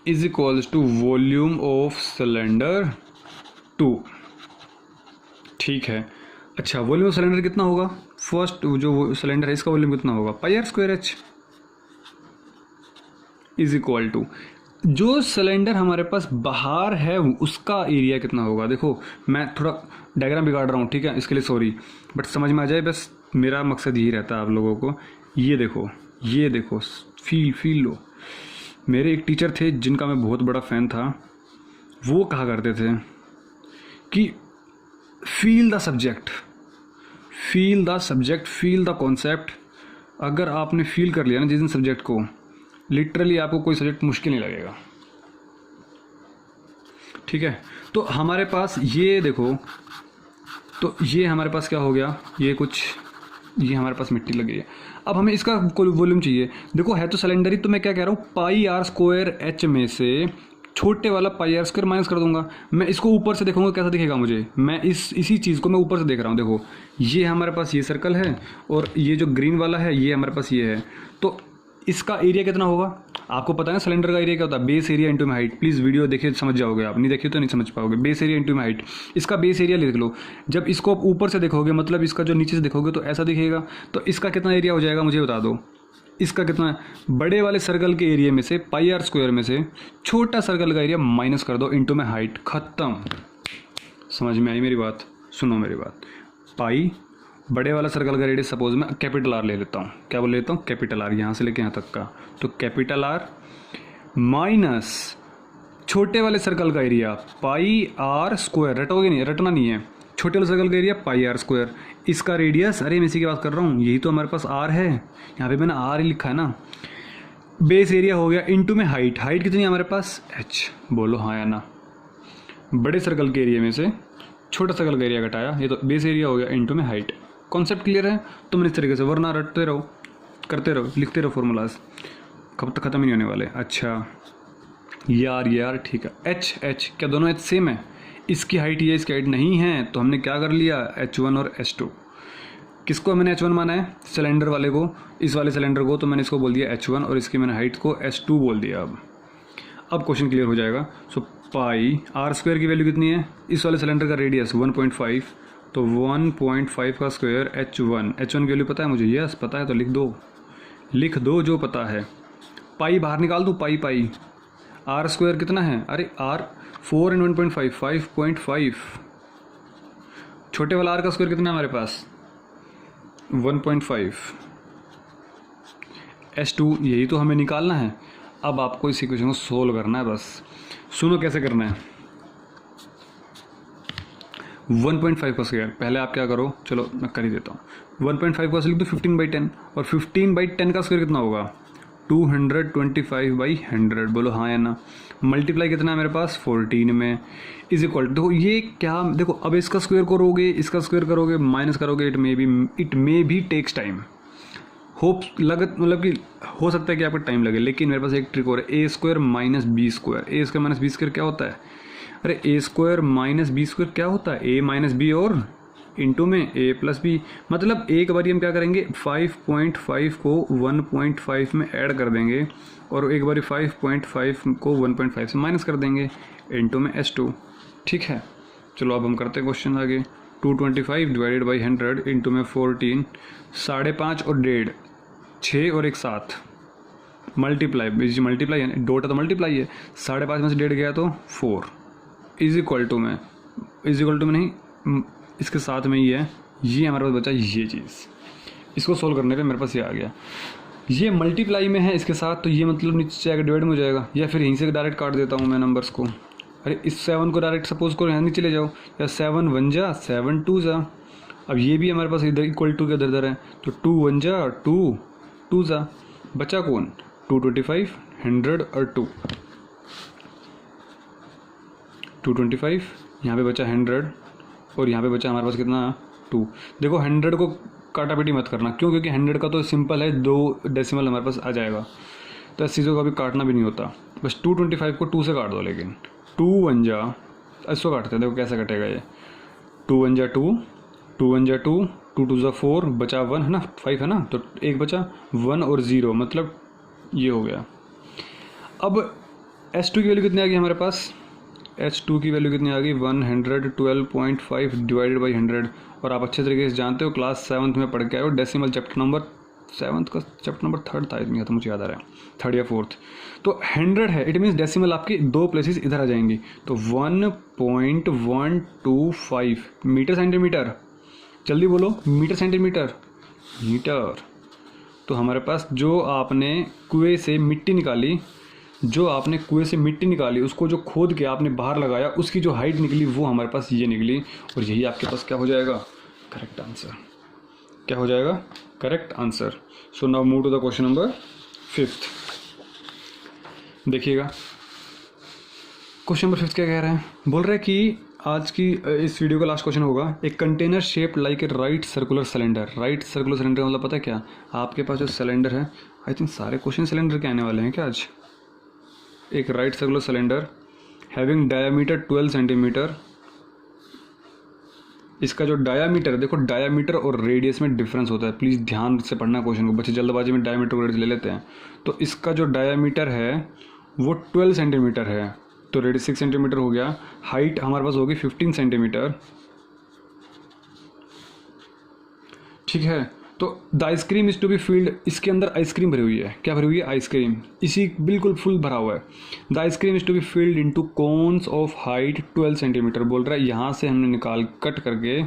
is equals to volume of cylinder 2। ठीक है। अच्छा वॉल्यूम ऑफ सिलेंडर कितना होगा, फर्स्ट जो सिलेंडर है इसका वॉल्यूम कितना होगा, πr² इज इक्वल टू जो सिलेंडर हमारे पास बाहर है उसका एरिया कितना होगा। देखो मैं थोड़ा डायग्राम बिगाड़ रहा हूँ, ठीक है, इसके लिए सॉरी, बट समझ में आ जाए, बस मेरा मकसद यही रहता है आप लोगों को। ये देखो फील लो। मेरे एक टीचर थे जिनका मैं बहुत बड़ा फ़ैन था, वो कहा करते थे कि feel the subject, feel the concept, अगर आपने फील कर लिया ना जिस दिन सब्जेक्ट को, लिटरली आपको कोई सब्जेक्ट मुश्किल नहीं लगेगा। ठीक है, तो हमारे पास ये देखो, तो ये हमारे पास क्या हो गया, ये हमारे पास मिट्टी लगी है। अब हमें इसका वॉल्यूम चाहिए। देखो है तो सिलेंडर ही, तो मैं क्या कह रहा हूँ, पाई आर स्क्वायर एच में से छोटे वाला पाई आर स्क्वायर माइनस कर दूंगा। मैं इसको ऊपर से देखूंगा कैसा दिखेगा मुझे, मैं इसी चीज़ को मैं ऊपर से देख रहा हूँ। देखो ये हमारे पास ये सर्कल है और ये जो ग्रीन वाला है ये हमारे पास ये है, तो इसका एरिया कितना होगा आपको पता है ना। सिलेंडर का एरिया क्या होता है, बेस एरिया इंटू में हाइट। प्लीज़ वीडियो देखिए समझ जाओगे, आप नहीं देखिए तो नहीं समझ पाओगे। बेस एरिया इंटू में हाइट, इसका बेस एरिया लिख लो। जब इसको आप ऊपर से देखोगे मतलब इसका जो नीचे से देखोगे तो ऐसा दिखेगा, तो इसका कितना एरिया हो जाएगा मुझे बता दो। इसका कितना है, बड़े वाले सर्कल के एरिया में से पाई आर स्क्वायर में से छोटा सर्कल का एरिया माइनस कर दो इंटू में हाइट, खत्म। समझ में आई मेरी बात, सुनो मेरी बात। पाई बड़े वाला सर्कल का रेडियस सपोज मैं कैपिटल आर ले लेता हूँ, क्या बोल लेता हूँ, कैपिटल आर, यहाँ से लेके यहाँ तक का, तो कैपिटल आर माइनस छोटे वाले सर्कल का एरिया पाई आर स्क्वायर, रटोगे नहीं, रटना नहीं है, छोटे वाले सर्कल का एरिया पाई आर स्क्वायर, इसका रेडियस, अरे मैं इसी की बात कर रहा हूँ, यही तो हमारे पास आर है, यहाँ पे मैंने आर ही लिखा है ना। बेस एरिया हो गया इंटू में हाइट, हाइट कितनी है हमारे पास एच, बोलो हाँ या ना। बड़े सर्कल के एरिया में से छोटा सर्कल का एरिया घटाया, ये तो बेस एरिया हो गया इंटू में हाइट। कॉन्सेप्ट क्लियर है, तो मैंने इस तरीके से, वरना रटते रहो, करते रहो, लिखते रहो फॉर्मूलाज, कब तक ख़त्म ही नहीं होने वाले। अच्छा यार ठीक है। एच क्या दोनों एच सेम है, इसकी हाइट ये इसकी हाइट नहीं है, तो हमने क्या कर लिया H1 और H2। किसको मैंने H1 माना है, सिलेंडर वाले को, इस वाले सिलेंडर को, तो मैंने इसको बोल दिया H1 और इसकी मैंने हाइट को H2 बोल दिया। अब क्वेश्चन क्लियर हो जाएगा। सो पाई आर स्क्वायर की वैल्यू कितनी है, इस वाले सिलेंडर का रेडियस 1.5, तो 1.5 का स्क्वायर H1 की वैल्यू पता है मुझे, यस पता है, तो लिख दो जो पता है। पाई बाहर निकाल दूँ, पाई आर स्क्वायर कितना है, अरे आर 4 and 1.5 5.5, छोटे वाला आर का स्क्वायर कितना है हमारे पास 1.5, H2 यही तो हमें निकालना है। अब आपको इस इक्वेशन को सोल्व करना है, बस सुनो कैसे करना है। 1.5 का स्क्वायर, पहले आप क्या करो, चलो मैं कर ही देता हूँ। 1.5 का लिख दो 15/10, और 15/10 का स्क्वायर कितना होगा 225/100, बोलो हाँ या ना। मल्टीप्लाई कितना है मेरे पास 14 में, इज इक्वल, देखो ये क्या, देखो अब इसका स्क्वायर करोगे, इसका स्क्वायर करोगे, माइनस करोगे, it may be takes time, hope लगत मतलब कि हो सकता है कि आपको टाइम लगे, लेकिन मेरे पास एक ट्रिक और है, ए स्क्वायर माइनस बी स्क्वायर। ए स्क्वायर माइनस बी स्क्वायर क्या होता है, अरे ए स्क्वायर माइनस बी स्क्वायर क्या होता है, ए माइनस बी और इंटू में ए प्लस बी, मतलब एक बारी हम क्या करेंगे 5.5 को 1.5 में ऐड कर देंगे, और एक बारी 5.5 को 1.5 से माइनस कर देंगे इंटू में H2। ठीक है, चलो अब हम करते हैं क्वेश्चन आगे। 225 डिवाइडेड बाई 100 इंटू में 14, 5.5 और 1.5, 6 और 1 7, मल्टीप्लाई है, डॉट है तो मल्टीप्लाई है, 5.5 में से 1.5 गया तो 4, इज इक्वल टू में नहीं, इसके साथ में ही है, ये हमारे पास बचा ये चीज़। इसको सोल्व करने पे मेरे पास ये आ गया, ये मल्टीप्लाई में है इसके साथ, तो ये मतलब नीचे जाकर डिवाइड में हो जाएगा, या फिर यहीं से डायरेक्ट काट देता हूँ मैं नंबर्स को। अरे इस 7 को डायरेक्ट सपोज करो यहाँ नीचे ले जाओ, या 7 1 जा 7 2 जा, अब ये भी हमारे पास इधर इक्वल टू के इधर है, तो 2 1 जा 2 जा, बचा कौन 225, 100 और 225, यहाँ पे बचा 100 और यहाँ पे बचा हमारे पास कितना 2। देखो 100 को काटा पीटी मत करना, क्यों, क्योंकि 100 का तो सिंपल है, 2 डेसिमल हमारे पास आ जाएगा, तो इस चीज़ों का भी काटना भी नहीं होता, बस 225 को 2 से काट दो, लेकिन 2 1 जा, इसको काटते हैं, देखो कैसे कटेगा ये, 2 1 जा 2, 2 1 जा 2, 2 2 जा 4, बचा 1 है ना, 5 है ना, तो एक बचा 1 और 0, मतलब ये हो गया। अब H2 की वैल्यू कितनी आ गई हमारे पास, H2 की वैल्यू कितनी आ गई 112.5 डिवाइडेड बाई 100, और आप अच्छे तरीके से जानते हो, क्लास 7th में पढ़ के आए हो, डेसिमल चैप्टर नंबर 7th का चैप्टर नंबर 3rd था, इतना तो मुझे याद आ रहा है, 3rd या 4th, तो 100 है, इट मीन्स डेसिमल आपकी 2 प्लेसेस इधर आ जाएंगी, तो 1.125 मीटर सेंटीमीटर, जल्दी बोलो मीटर सेंटीमीटर मीटर। तो हमारे पास जो आपने कुएं से मिट्टी निकाली, उसको जो खोद के आपने बाहर लगाया, उसकी जो हाइट निकली वो हमारे पास ये निकली, और यही आपके पास क्या हो जाएगा करेक्ट आंसर। क्या हो जाएगा? Correct answer. So now move to the question number 5th। देखिएगा क्वेश्चन नंबर 5 क्या कह रहे हैं। बोल रहे हैं कि आज की इस वीडियो का लास्ट क्वेश्चन होगा, एक container shaped like a right circular cylinder. Right circular cylinder मतलब पता है क्या? आपके पास जो सिलेंडर है, आई थिंक सारे क्वेश्चन सिलेंडर के आने वाले हैं क्या आज। एक right circular cylinder having diameter 12 centimetre. इसका जो डायामीटर, देखो डायामीटर और रेडियस में डिफरेंस होता है, प्लीज़ ध्यान से पढ़ना क्वेश्चन को, बच्चे जल्दबाजी में डायामीटर और रेडियस ले लेते हैं। तो इसका जो डायामीटर है वो 12 सेंटीमीटर है, तो रेडियस 6 सेंटीमीटर हो गया। हाइट हमारे पास होगी 15 सेंटीमीटर, ठीक है। तो the ice cream is to be filled, इसके अंदर आइसक्रीम भरी हुई है। क्या भरी हुई है? आइसक्रीम। इसी बिल्कुल फुल भरा हुआ है। The ice cream is to be filled into cones of height 12 centimetre. बोल रहा है यहाँ से हमने निकाल कट करके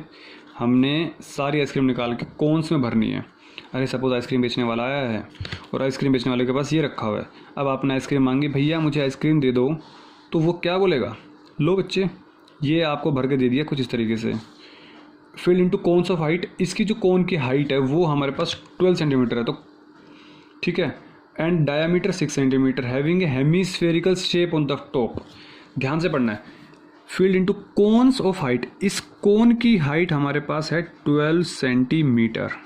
हमने सारी आइसक्रीम निकाल के कोन्स में भरनी है। अरे सपोज आइसक्रीम बेचने वाला आया है और आइसक्रीम बेचने वाले के पास ये रखा हुआ है। अब आपने आइसक्रीम मांगी, भैया मुझे आइसक्रीम दे दो, तो वो क्या बोलेगा? लो बच्चे, ये आपको भर के दे दिया कुछ इस तरीके से। Filled into cones of height, इसकी जो कोन की हाइट है वो हमारे पास 12 सेंटीमीटर है, तो ठीक है। And diameter 6 centimetre having a hemispherical shape on the top. ध्यान से पढ़ना है। Filled into cones of height, इस कोन की हाइट हमारे पास है 12 सेंटीमीटर।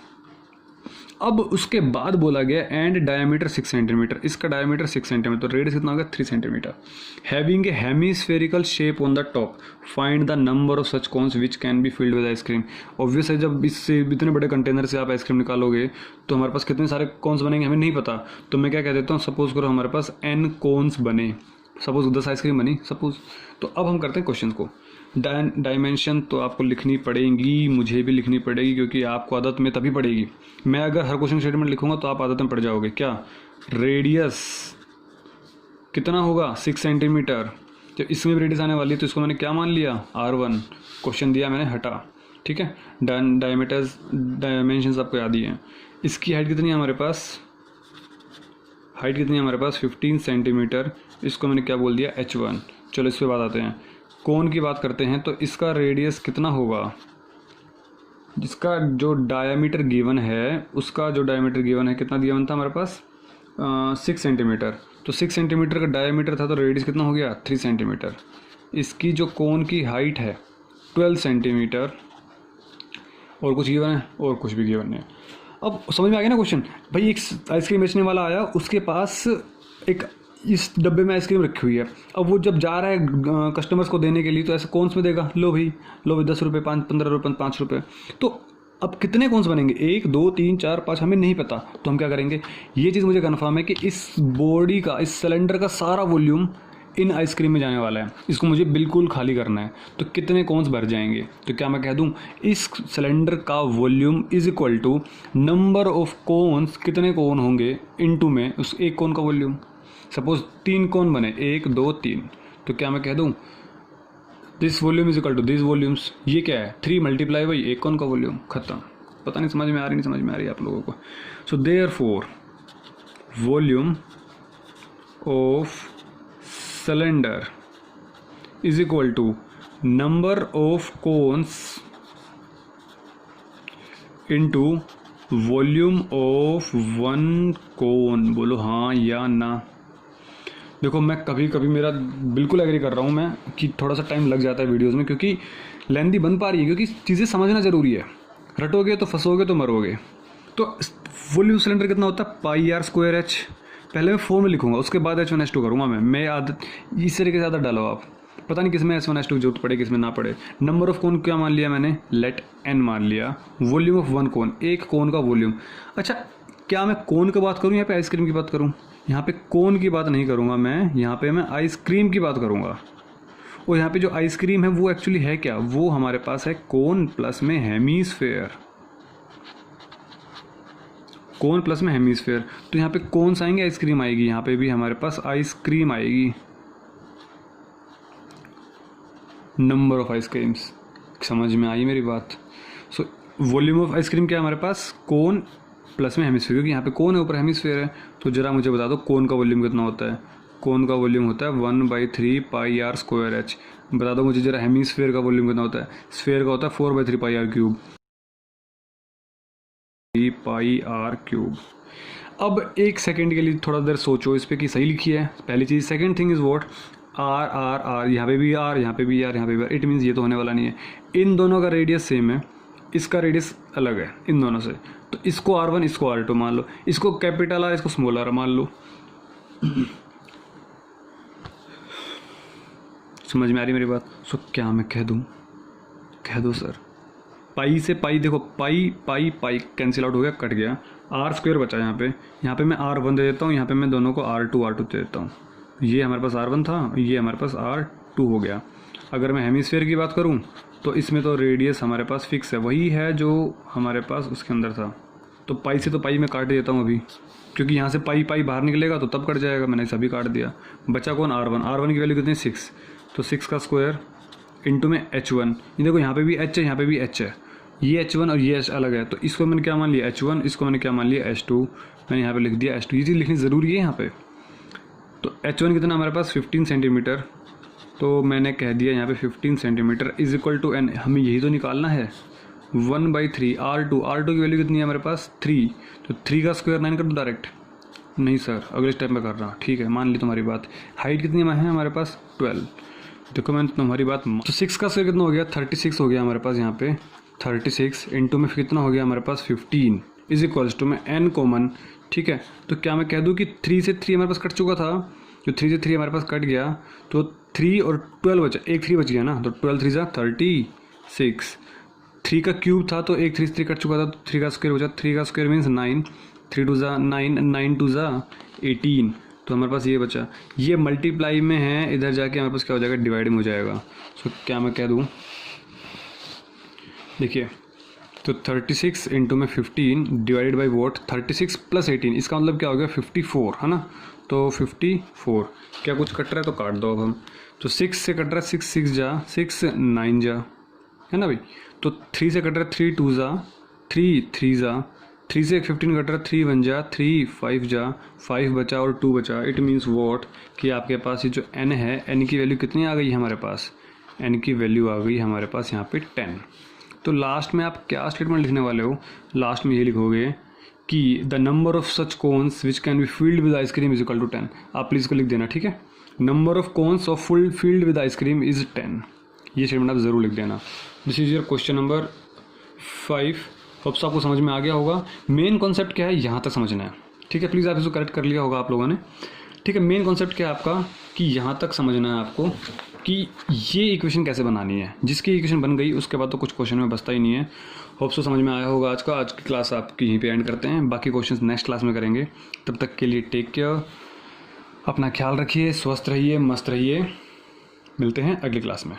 अब उसके बाद बोला गया एंड डायमीटर 6 सेंटीमीटर, इसका डायमीटर 6 सेंटीमीटर, तो रेडियस कितना होगा? 3 centimetre. Having a hemispherical shape on the top, find the number of such cons which can be filled with ice cream. Obvious है, जब इससे इतने बड़े कंटेनर से आप आइसक्रीम निकालोगे तो हमारे पास कितने सारे कॉन्स बनेंगे हमें नहीं पता। तो मैं क्या कह देता हूँ, सपोज करो हमारे पास n कॉन्स बने, सपोज 10 आइसक्रीम बनी सपोज। तो अब हम करते हैं क्वेश्चन को। डायमेंशन तो आपको लिखनी पड़ेगी, मुझे भी लिखनी पड़ेगी, क्योंकि आपको आदत में तभी पड़ेगी। मैं अगर हर क्वेश्चन स्टेटमेंट लिखूंगा तो आप आदत में पड़ जाओगे। क्या? रेडियस कितना होगा? 6 सेंटीमीटर। जब इसमें भी रेडियस आने वाली है तो इसको मैंने क्या मान लिया? R1। क्वेश्चन दिया मैंने, हटा, ठीक है। डायमीटर्स डायमेंशन आपको याद ही है। इसकी हाइट कितनी है हमारे पास? हाइट कितनी है हमारे पास? 15 सेंटीमीटर। इसको मैंने क्या बोल दिया? H1। चलो इस पर बात आते हैं। कोन की बात करते हैं तो इसका रेडियस कितना होगा? जिसका जो डायमीटर गिवन है, उसका जो डायमीटर गिवन है कितना गिवन था हमारे पास? 6 सेंटीमीटर। तो 6 सेंटीमीटर का डायमीटर था, तो रेडियस कितना हो गया? 3 सेंटीमीटर। इसकी जो कोन की हाइट है 12 सेंटीमीटर। और कुछ गिवन है? और कुछ भी गिवन है। अब समझ में आ गया ना क्वेश्चन। भाई एक आइसक्रीम बेचने वाला आया, उसके पास एक इस डब्बे में आइसक्रीम रखी हुई है। अब वो जब जा रहा है कस्टमर्स को देने के लिए तो ऐसे कौन में देगा? लो भाई, लो भाई 10 रुपये, 15 रुपये, 5 रुपये। तो अब कितने कौन बनेंगे? 1 2 3 4 5, हमें नहीं पता। तो हम क्या करेंगे? ये चीज़ मुझे कन्फर्म है कि इस बॉडी का, इस सिलेंडर का सारा वॉल्यूम इन आइसक्रीम में जाने वाला है। इसको मुझे बिल्कुल खाली करना है। तो कितने कौन्स भर जाएंगे? तो क्या मैं कह दूं, इस सिलेंडर का volume is equal to number of coins, कितने कौन होंगे इनटू में उस एक कौन का वॉल्यूम। सपोज 3 कौन बने, 1 2 3, तो क्या मैं कह दूं this volume is equal to this volumes. ये क्या है? 3 मल्टीप्लाई बाई एक कौन का वॉल्यूम। खत्म। पता नहीं समझ में आ रही, नहीं समझ में आ रही आप लोगों को। So therefore volume of cylinder is equal to number of cones into volume of 1 cone. बोलो हाँ या ना। देखो मैं कभी कभी मेरा बिल्कुल एग्री कर रहा हूँ मैं कि थोड़ा सा टाइम लग जाता है वीडियोस में, क्योंकि लेंथी बन पा रही है, क्योंकि चीज़ें समझना ज़रूरी है। रटोगे तो फंसोगे तो मरोगे। तो वॉल्यूम सिलेंडर कितना होता है? πr²h। पहले मैं फॉर्म में लिखूंगा, उसके बाद H1H2 करूँगा मैं आदत इस तरीके से आदत डालो आप। पता नहीं किसमें H1H2 की जरूरत पड़े, किसमें ना पड़े। नंबर ऑफ कोन क्या मान लिया मैंने? लेट n मान लिया। वॉल्यूम ऑफ 1 कोन, एक कोन का वॉल्यूम। अच्छा, क्या मैं कोन की बात करूँ यहाँ पे आइसक्रीम की बात करूँ? यहाँ पे कोन की बात नहीं करूँगा मैं, यहाँ पे मैं आइसक्रीम की बात करूँगा। और यहाँ पे जो आइसक्रीम है वो एक्चुअली है क्या? वो हमारे पास है कोन प्लस में हेमीस्फेयर। कोन प्लस में हेमीस्फेयर। तो यहाँ पे कौन आएंगे? आइसक्रीम आएगी। यहाँ पे भी हमारे पास आइसक्रीम आएगी। Number of ice creams. समझ में आई मेरी बात? सो वॉल्यूम ऑफ आइसक्रीम क्या है हमारे पास? कोन प्लस में हेमिस्फीयर, क्योंकि यहाँ पे कोन है ऊपर हेमिस्फीयर है। तो जरा मुझे बता दो कोन का वॉल्यूम कितना होता है? कोन का वॉल्यूम होता है 1/3 πr²h। बता दो मुझे जरा हेमिस्फीयर का वॉल्यूम कितना होता है? स्फीयर का होता है 4/3 πr³ 3πr³। अब एक सेकेंड के लिए थोड़ा देर सोचो इस पर कि सही लिखी है, पहली चीज़। Second thing is what, R R R, यहाँ पे भी आर, यहाँ पे भी आर, यहाँ पे भी आर, इट मीन्स ये तो होने वाला नहीं है। इन दोनों का रेडियस सेम है, इसका रेडियस अलग है इन दोनों से, तो इसको R1 इसको R2 मान लो, इसको कैपिटल आर इसको स्मॉल आर मान लो। समझ में आ रही मेरी बात? सो क्या मैं कह दूँ? कह दो सर। पाई से पाई, देखो पाई पाई पाई कैंसिल आउट हो गया, कट गया, R² बचा यहाँ पे मैं R1 दे देता हूँ, यहाँ पे मैं दोनों को R2 दे देता हूँ। ये हमारे पास R1 था, ये हमारे पास R2 हो गया। अगर मैं हेमिस्फीयर की बात करूँ तो इसमें तो रेडियस हमारे पास फिक्स है, वही है जो हमारे पास उसके अंदर था। तो पाई से तो पाई मैं काट देता हूँ अभी, क्योंकि यहाँ से पाई पाई बाहर निकलेगा तो तब कट जाएगा, मैंने सभी काट दिया। बचा कौन? R1 की वैल्यू कितनी? 6, तो 6 का स्क्वायर इंटू में H1। ये देखो यहाँ पे भी H है, यहाँ पे भी H है, ये H1 और ये H अलग है, तो इसको मैंने क्या मान लिया? H1, इसको मैंने क्या मान लिया? H2। मैंने यहाँ पे लिख दिया H2, ये चीज़ लिखनी ज़रूरी है यहाँ पे। तो H1 कितना हमारे पास? 15 सेंटीमीटर, तो मैंने कह दिया यहाँ पे 15 centimetre is equal to n, हमें यही तो निकालना है, 1/3 R2 की वैल्यू कितनी है हमारे पास? 3, तो 3 का स्क्वायर 9 कर दो डायरेक्ट। नहीं सर, अगले स्टेप में कर रहा हूँ, ठीक है मान ली तुम्हारी बात। हाइट कितनी है हमारे पास? 12। देखो मैंने तुम्हारी बात, तो 6 का स्क्वायर कितना हो गया? 36 हो गया हमारे पास यहाँ पे। 36 इंटू में कितना हो गया हमारे पास? 15 इज इक्वल्स टू में n कॉमन, ठीक है। तो क्या मैं कह दूँ कि 3 से 3 हमारे पास कट चुका था, जो 3 से 3 हमारे पास कट गया, तो 3 और 12 बचा, एक 3 बच गया ना, तो 12 3 36। 3 का क्यूब था तो एक 3 से 3 कट चुका था, तो 3 का स्क्वायर बचा, 3 का स्क्वायर मीन्स 9, 3 2 9, 9 2 18, तो हमारे पास ये बचा। ये मल्टीप्लाई में है, इधर जाके हमारे पास क्या हो जाएगा? डिवाइड में हो जाएगा। सो क्या मैं कह दूँ, देखिए, तो 36 इंटू में 15 डिवाइडेड बाई वॉट? 36 प्लस 18, इसका मतलब क्या हो गया? 54, है ना। तो 54, क्या कुछ कट रहा है तो काट दो अब हम। तो 6 से कट रहा है 6 6 जा 6 9 जा, है ना भाई। तो 3 से कट रहा है 3 2 जा 3 3 जा, 3 से 15 कट रहा है 3 1 जा 3 5 जा, 5 बचा और 2 बचा। इट मीन्स वॉट कि आपके पास ये जो n है, n की वैल्यू कितनी आ गई हमारे पास? n की वैल्यू आ गई हमारे पास यहाँ पे 10। तो लास्ट में आप क्या स्टेटमेंट लिखने वाले हो? लास्ट में ये लिखोगे कि the number of such cones which can be filled with ice cream is equal to 10। आप प्लीज़ को लिख देना, ठीक है। Number of cones of full filled with ice cream is 10, ये स्टेटमेंट आप ज़रूर लिख देना। This is your question number 5। Hopes आपको समझ में आ गया होगा। मेन कॉन्सेप्ट क्या है यहाँ तक समझना है, ठीक है। प्लीज़ आप इसको करेक्ट कर लिया होगा आप लोगों ने, ठीक है। मेन कॉन्सेप्ट क्या है आपका कि यहाँ तक समझना है आपको कि ये इक्वेशन कैसे बनानी है। जिसकी इक्वेशन बन गई उसके बाद तो कुछ क्वेश्चन में बचता ही नहीं है। होप सो समझ में आया होगा आज का। आज की क्लास आपकी यहीं पे एंड करते हैं, बाकी क्वेश्चंस नेक्स्ट क्लास में करेंगे। तब तक के लिए टेक केयर, अपना ख्याल रखिए, स्वस्थ रहिए, मस्त रहिए। मिलते हैं अगली क्लास में।